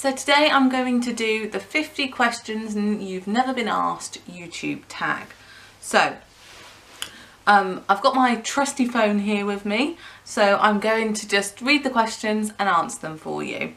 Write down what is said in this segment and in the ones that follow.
So today I'm going to do the 50 questions you've never been asked YouTube tag. So I've got my trusty phone here with me, so I'm going to just read the questions and answer them for you.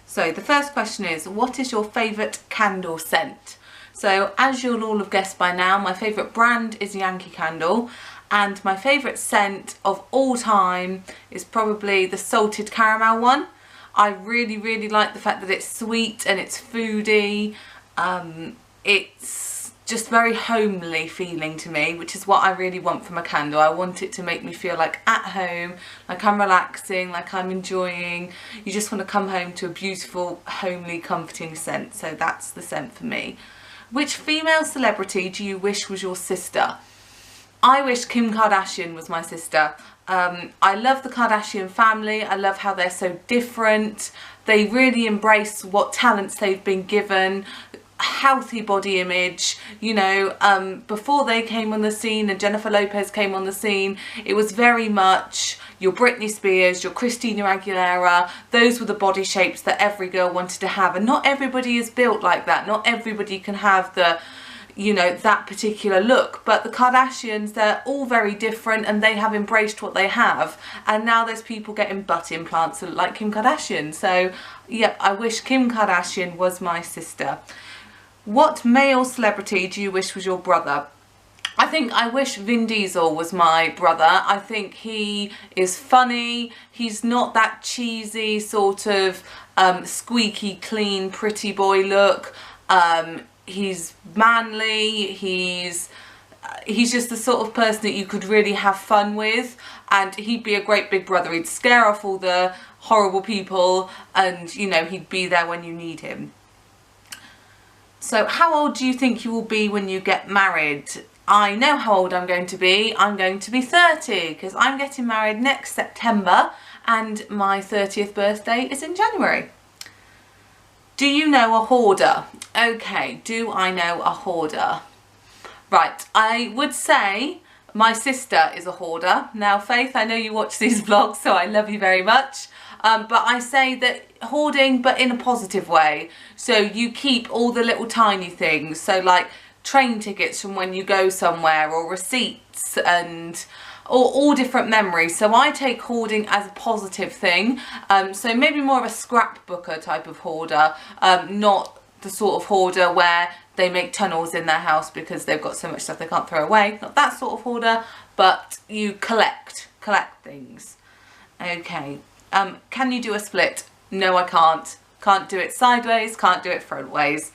So the first question is, what is your favourite candle scent? So as you'll all have guessed by now, my favourite brand is Yankee Candle, and my favourite scent of all time is probably the salted caramel one. I really like the fact that it's sweet and it's foody. It's just very homely feeling to me, which is what I really want from a candle. I want it to make me feel like at home, like I'm relaxing, like I'm enjoying. You just want to come home to a beautiful, homely, comforting scent. So that's the scent for me. Which female celebrity do you wish was your sister? I wish Kim Kardashian was my sister. I love the Kardashian family. I love how they're so different. They really embrace what talents they've been given, healthy body image. You know, before they came on the scene and Jennifer Lopez came on the scene, it was very much your Britney Spears, your Christina Aguilera. Those were the body shapes that every girl wanted to have, and not everybody is built like that. Not everybody can have the, you know, that particular look. But the Kardashians, they're all very different and they have embraced what they have, and now there's people getting butt implants that look like Kim Kardashian. So yep, I wish Kim Kardashian was my sister. What male celebrity do you wish was your brother? I wish Vin Diesel was my brother. I think he is funny. He's not that cheesy sort of squeaky clean pretty boy look. He's manly, he's just the sort of person that you could really have fun with, and he'd be a great big brother. He'd scare off all the horrible people, and you know, he'd be there when you need him. So how old do you think you will be when you get married? I know how old I'm going to be. I'm going to be 30 because I'm getting married next September and my 30th birthday is in January. Do you know a hoarder? Okay, do I know a hoarder? Right, I would say my sister is a hoarder. Now, Faith, I know you watch these vlogs, so I love you very much. But I say that hoarding, but in a positive way. So you keep all the little tiny things. So like train tickets from when you go somewhere, or receipts, and all different memories. So I take hoarding as a positive thing. So maybe more of a scrapbooker type of hoarder, not the sort of hoarder where they make tunnels in their house because they've got so much stuff they can't throw away. Not that sort of hoarder, but you collect things. Okay, can you do a split? No, I can't. Can't do it sideways, can't do it frontways.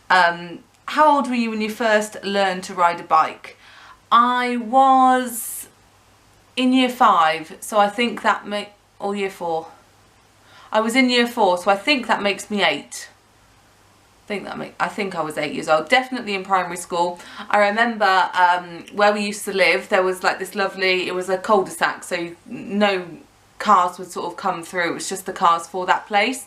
How old were you when you first learned to ride a bike? I was in year 5, so I think that or year 4. I was in year 4, so I think that makes me 8. I think I was 8 years old, definitely in primary school. I remember where we used to live, there was like this lovely, it was a cul-de-sac, so no cars would sort of come through, it was just the cars for that place.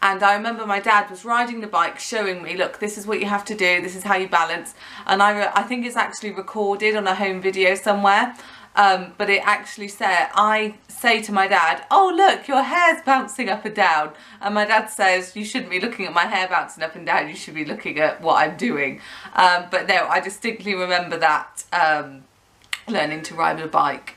And I remember my dad was riding the bike showing me, look, this is what you have to do, this is how you balance. And I think it's actually recorded on a home video somewhere. But it actually said, I say to my dad, oh look, your hair's bouncing up and down. And my dad says, you shouldn't be looking at my hair bouncing up and down, you should be looking at what I'm doing. But no, I distinctly remember that, learning to ride a bike.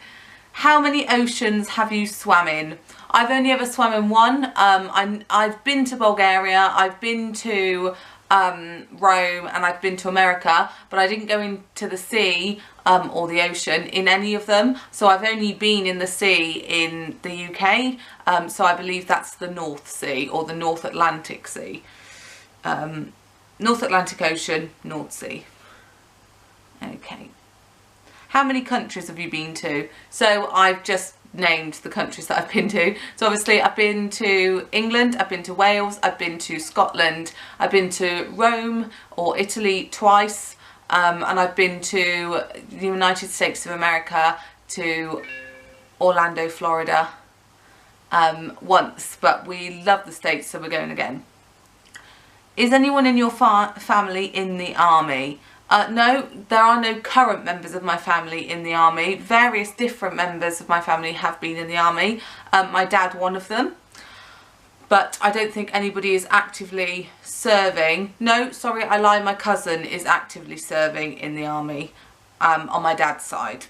How many oceans have you swam in? I've only ever swum in one. I've been to Bulgaria, I've been to Rome, and I've been to America, but I didn't go into the sea or the ocean in any of them. So I've only been in the sea in the UK, so I believe that's the North Sea or the North Atlantic Sea. North Atlantic Ocean, North Sea. Okay. How many countries have you been to? So I've just named the countries that I've been to. So obviously I've been to England, I've been to Wales, I've been to Scotland, I've been to Rome or Italy twice, and I've been to the United States of America, to Orlando, Florida once, but we love the States, so we're going again. Is anyone in your family in the army? No, there are no current members of my family in the army. Various different members of my family have been in the army. My dad, one of them. but I don't think anybody is actively serving. No, sorry, I lie, my cousin is actively serving in the army on my dad's side.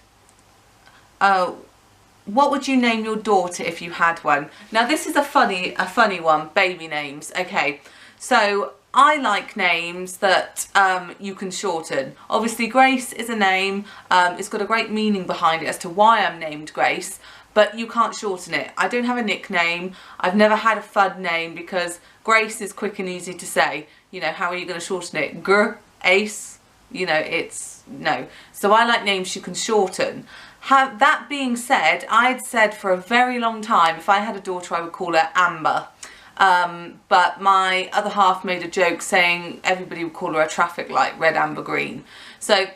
What would you name your daughter if you had one? Now this is a funny one, baby names. Okay, so I like names that you can shorten. Obviously Grace is a name, it's got a great meaning behind it as to why I'm named Grace, but you can't shorten it. I don't have a nickname, I've never had a fun name because Grace is quick and easy to say. You know, how are you going to shorten it? Ace, you know, it's no. So I like names you can shorten. That being said, I'd said for a very long time if I had a daughter I would call her Amber. But my other half made a joke saying everybody would call her a traffic light, red, amber, green. So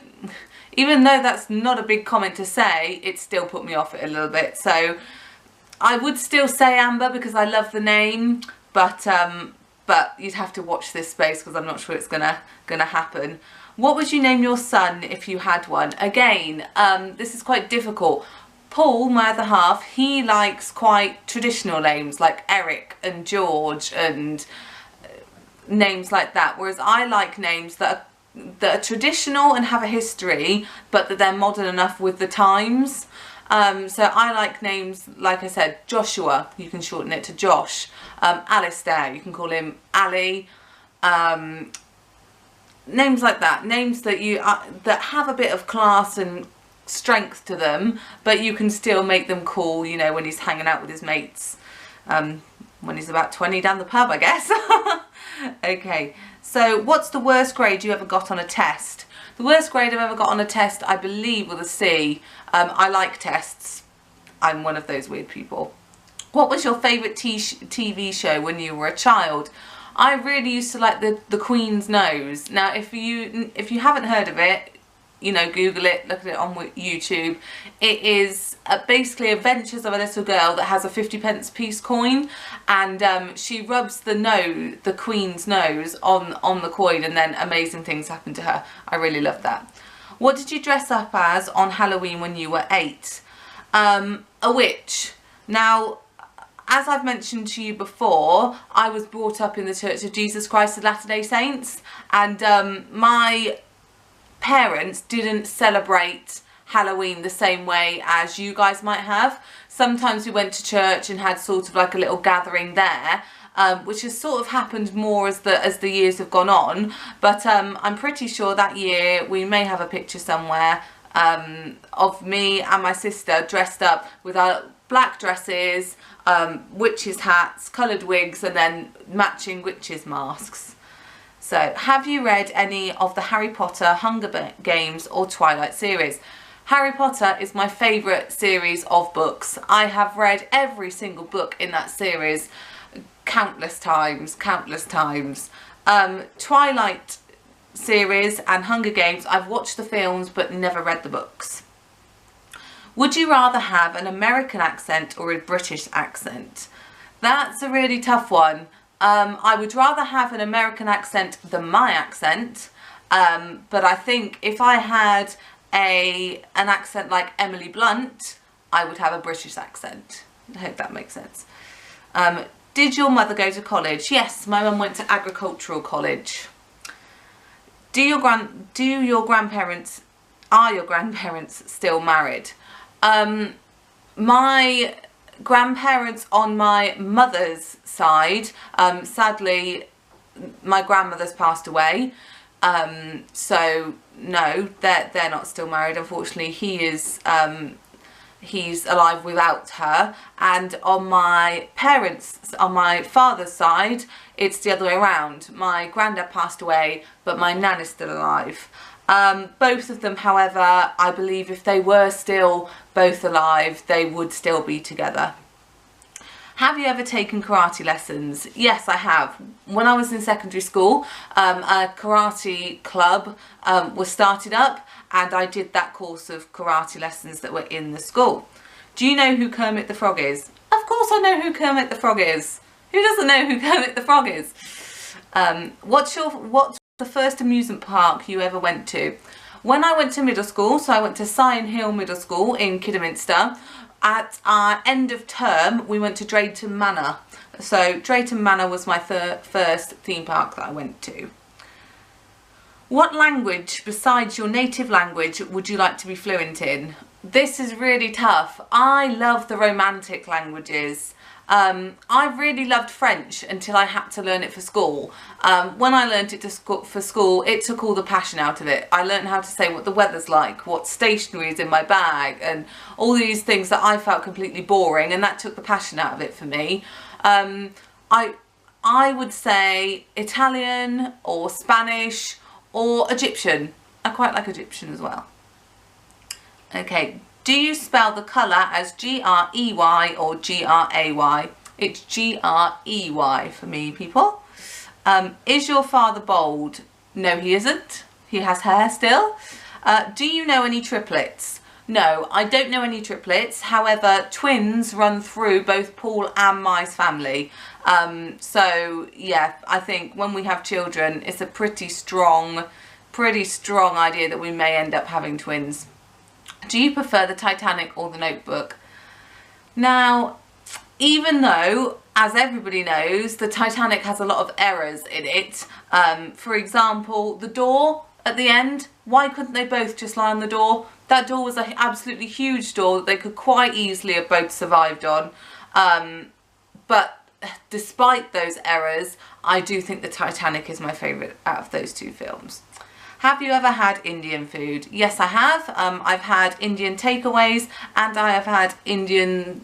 even though that's not a big comment to say, it still put me off it a little bit. So I would still say Amber because I love the name, but you'd have to watch this space because I'm not sure it's gonna happen. What would you name your son if you had one? Again, this is quite difficult. Paul, my other half, he likes quite traditional names like Eric and George and names like that, whereas I like names that are traditional and have a history, but that they're modern enough with the times. So I like names, like I said, Joshua, you can shorten it to Josh. Alistair, you can call him Ali. Names like that, names that that have a bit of class and strength to them, but you can still make them cool, you know, when he's hanging out with his mates, when he's about 20 down the pub, I guess. Okay, so what's the worst grade you ever got on a test? The worst grade I've ever got on a test, I believe, was a C. I like tests. I'm one of those weird people. What was your favourite TV show when you were a child? I really used to like the Queen's Nose. Now, if you haven't heard of it, you know, Google it, look at it on YouTube. It is basically adventures of a little girl that has a 50p piece coin, and she rubs the Queen's nose on the coin, and then amazing things happen to her. I really love that. What did you dress up as on Halloween when you were 8? A witch. Now, as I've mentioned to you before, I was brought up in the Church of Jesus Christ of Latter-day Saints, and my parents didn't celebrate Halloween the same way as you guys might have. Sometimes we went to church and had sort of like a little gathering there, which has sort of happened more as the years have gone on, but I'm pretty sure that year we may have a picture somewhere of me and my sister dressed up with our black dresses, witches hats, coloured wigs, and then matching witches masks. So, have you read any of the Harry Potter, Hunger Games or Twilight series? Harry Potter is my favourite series of books. I have read every single book in that series countless times. Twilight series and Hunger Games, I've watched the films but never read the books. Would you rather have an American accent or a British accent? That's a really tough one. I would rather have an American accent than my accent, but I think if I had an accent like Emily Blunt, I would have a British accent. I hope that makes sense. Did your mother go to college? Yes, my mum went to agricultural college. Are your grandparents still married? My grandparents on my mother's side, sadly my grandmother's passed away, so no, they're not still married. Unfortunately, he's alive without her. And on my father's side, it's the other way around. My granddad passed away, but my nan is still alive. Both of them, however, I believe if they were still both alive, they would still be together. Have you ever taken karate lessons? Yes, I have. When I was in secondary school, a karate club was started up, and I did that course of karate lessons that were in the school. Do you know who Kermit the Frog is? Of course I know who Kermit the Frog is. Who doesn't know who Kermit the Frog is? What's the first amusement park you ever went to? When I went to middle school, so I went to Sion Hill Middle School in Kidderminster, at our end of term we went to Drayton Manor. So Drayton Manor was my first theme park that I went to. What language besides your native language would you like to be fluent in? This is really tough. I love the romantic languages. I really loved French until I had to learn it for school. When I learned it for school, it took all the passion out of it. I learned how to say what the weather's like, what stationery is in my bag, and all these things that I felt completely boring, and that took the passion out of it for me. I would say Italian or Spanish or Egyptian. I quite like Egyptian as well. Okay, do you spell the colour as G-R-E-Y or G-R-A-Y? It's G-R-E-Y for me, people. Is your father bald? No, he isn't. He has hair still. Do you know any triplets? No, I don't know any triplets. However, twins run through both Paul and my family. So yeah, I think when we have children, it's a pretty strong idea that we may end up having twins. Do you prefer the Titanic or the Notebook? Now, even though, as everybody knows, the Titanic has a lot of errors in it. For example, the door at the end, why couldn't they both just lie on the door? That door was an absolutely huge door that they could quite easily have both survived on. But despite those errors, I do think the Titanic is my favourite out of those two films. Have you ever had Indian food? Yes, I have. I've had Indian takeaways and I have had Indian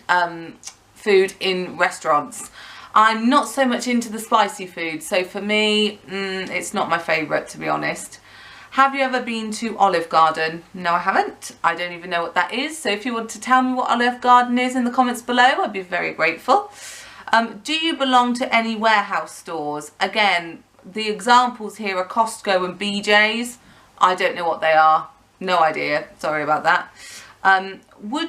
food in restaurants. I'm not so much into the spicy food, so for me, it's not my favourite, to be honest. Have you ever been to Olive Garden? No, I haven't. I don't even know what that is. So if you want to tell me what Olive Garden is in the comments below, I'd be very grateful. Do you belong to any warehouse stores? Again, the examples here are Costco and BJ's. I don't know what they are. No idea. Sorry about that. What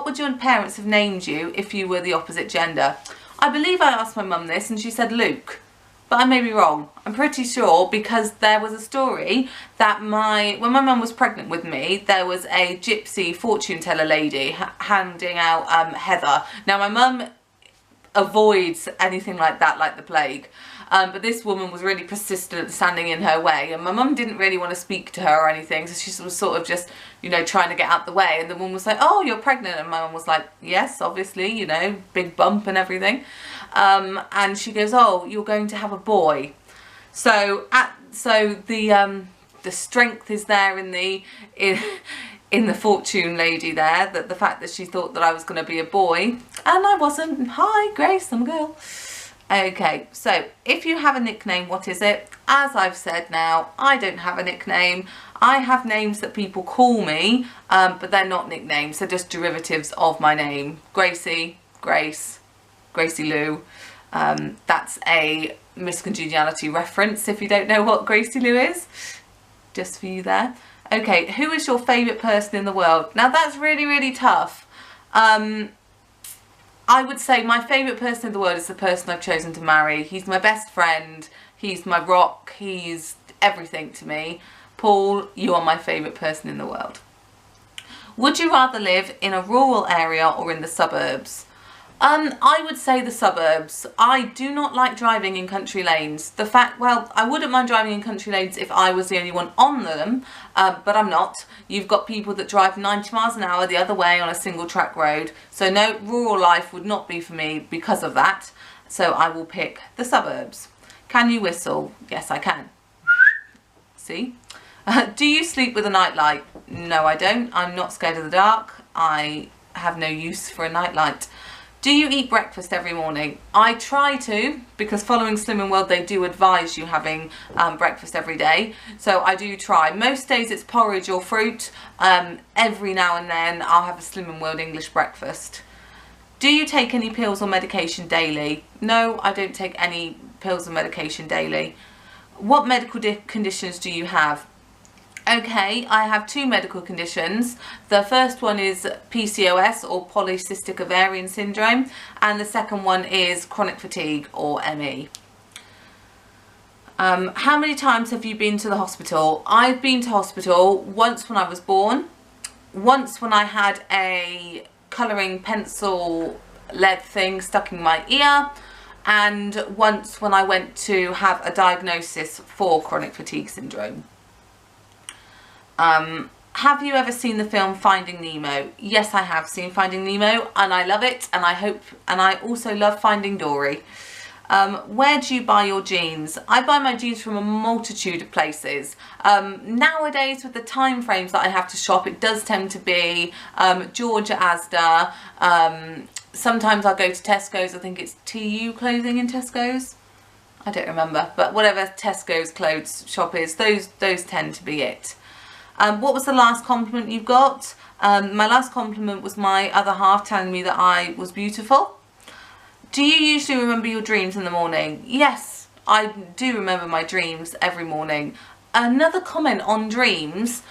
would your parents have named you if you were the opposite gender? I believe I asked my mum this and she said Luke. But I may be wrong. I'm pretty sure because there was a story that when my mum was pregnant with me, there was a gypsy fortune teller lady handing out heather. Now my mum avoids anything like that like the plague. But this woman was really persistent, standing in her way, and my mum didn't really want to speak to her or anything, so she was sort of just, you know, trying to get out the way, and the woman was like, oh, you're pregnant, and my mum was like, yes, obviously, you know, big bump and everything, and she goes, oh, you're going to have a boy. So the strength is there in the fortune lady there, that the fact that she thought that I was going to be a boy, and I wasn't. Hi, Grace, I'm a girl. Okay, so if you have a nickname, what is it? As I've said now, I don't have a nickname. I have names that people call me, but they're not nicknames. They're just derivatives of my name. Gracie, Grace, Gracie Lou. That's a Miss Congeniality reference if you don't know what Gracie Lou is. Just for you there. Okay, who is your favourite person in the world? Now that's really, really tough. I would say my favourite person in the world is the person I've chosen to marry. He's my best friend, he's my rock, he's everything to me. Paul, you are my favourite person in the world. Would you rather live in a rural area or in the suburbs? I would say the suburbs. I do not like driving in country lanes. Well, I wouldn't mind driving in country lanes if I was the only one on them, but I'm not. You've got people that drive 90 miles an hour the other way on a single track road. So no, rural life would not be for me because of that. So I will pick the suburbs. Can you whistle? Yes, I can. See? Do you sleep with a nightlight? No, I don't. I'm not scared of the dark. I have no use for a nightlight. Do you eat breakfast every morning? I try to, because following Slimming World they do advise you having breakfast every day, so I do try. Most days it's porridge or fruit. Every now and then I'll have a Slimming World English breakfast. Do you take any pills or medication daily? No, I don't take any pills or medication daily. What medical conditions do you have? Okay, I have two medical conditions. The first one is PCOS or polycystic ovarian syndrome, and the second one is chronic fatigue or ME. How many times have you been to the hospital? I've been to hospital once when I was born, once when I had a colouring pencil lead thing stuck in my ear, and once when I went to have a diagnosis for chronic fatigue syndrome. Have you ever seen the film Finding Nemo? Yes, I have seen Finding Nemo, and I love it, and I also love Finding Dory. Where do you buy your jeans? I buy my jeans from a multitude of places. Nowadays, with the time frames that I have to shop, it does tend to be Georgia, Asda. Sometimes I'll go to Tesco's. I think it's TU Clothing in Tesco's. I don't remember, but whatever Tesco's clothes shop is, those tend to be it. What was the last compliment you got? My last compliment was my other half telling me that I was beautiful. Do you usually remember your dreams in the morning? Yes, I do remember my dreams every morning. Another comment on dreams,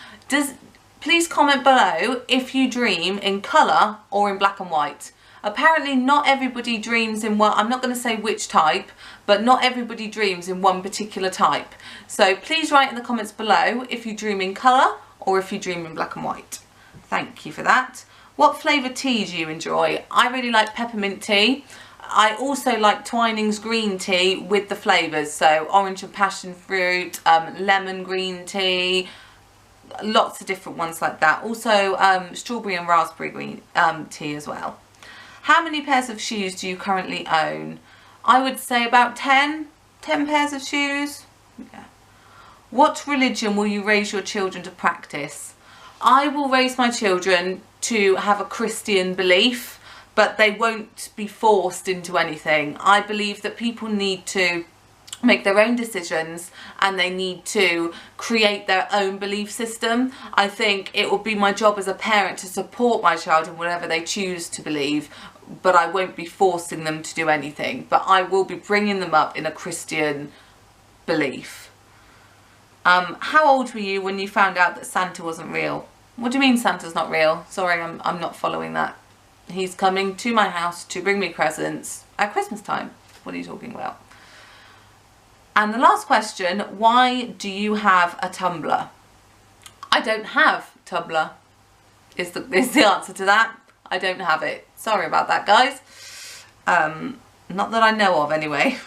please comment below if you dream in colour or in black and white. Apparently not everybody dreams in one, I'm not going to say which type, but not everybody dreams in one particular type. So please write in the comments below if you dream in colour or if you dream in black and white. Thank you for that. What flavour tea do you enjoy? I really like peppermint tea. I also like Twinings green tea with the flavours, so orange and passion fruit, lemon green tea, lots of different ones like that. Also strawberry and raspberry green tea as well. How many pairs of shoes do you currently own? I would say about 10 pairs of shoes. Yeah. What religion will you raise your children to practice? I will raise my children to have a Christian belief, but they won't be forced into anything. I believe that people need to make their own decisions and they need to create their own belief system. I think it will be my job as a parent to support my child in whatever they choose to believe, but I won't be forcing them to do anything. But I will be bringing them up in a Christian belief. How old were you when you found out that Santa wasn't real? What do you mean Santa's not real? Sorry, I'm not following that. He's coming to my house to bring me presents at Christmas time. What are you talking about? And the last question, why do you have a Tumblr? I don't have Tumblr, is the answer to that. I don't have it. Sorry about that, guys. Not that I know of anyway.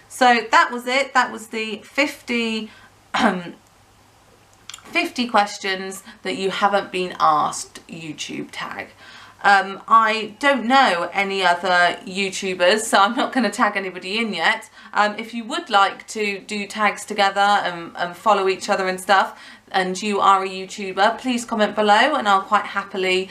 So that was it. That was the 50 questions that you haven't been asked YouTube tag. I don't know any other YouTubers, so I'm not going to tag anybody in yet. If you would like to do tags together and follow each other and stuff, and you are a YouTuber, please comment below and I'll quite happily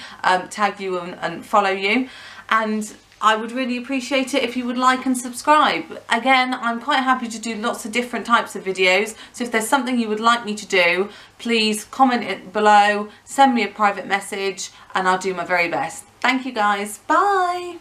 tag you and follow you. And I would really appreciate it if you would like and subscribe. Again, I'm quite happy to do lots of different types of videos, so if there's something you would like me to do, please comment it below, send me a private message, and I'll do my very best. Thank you guys, bye!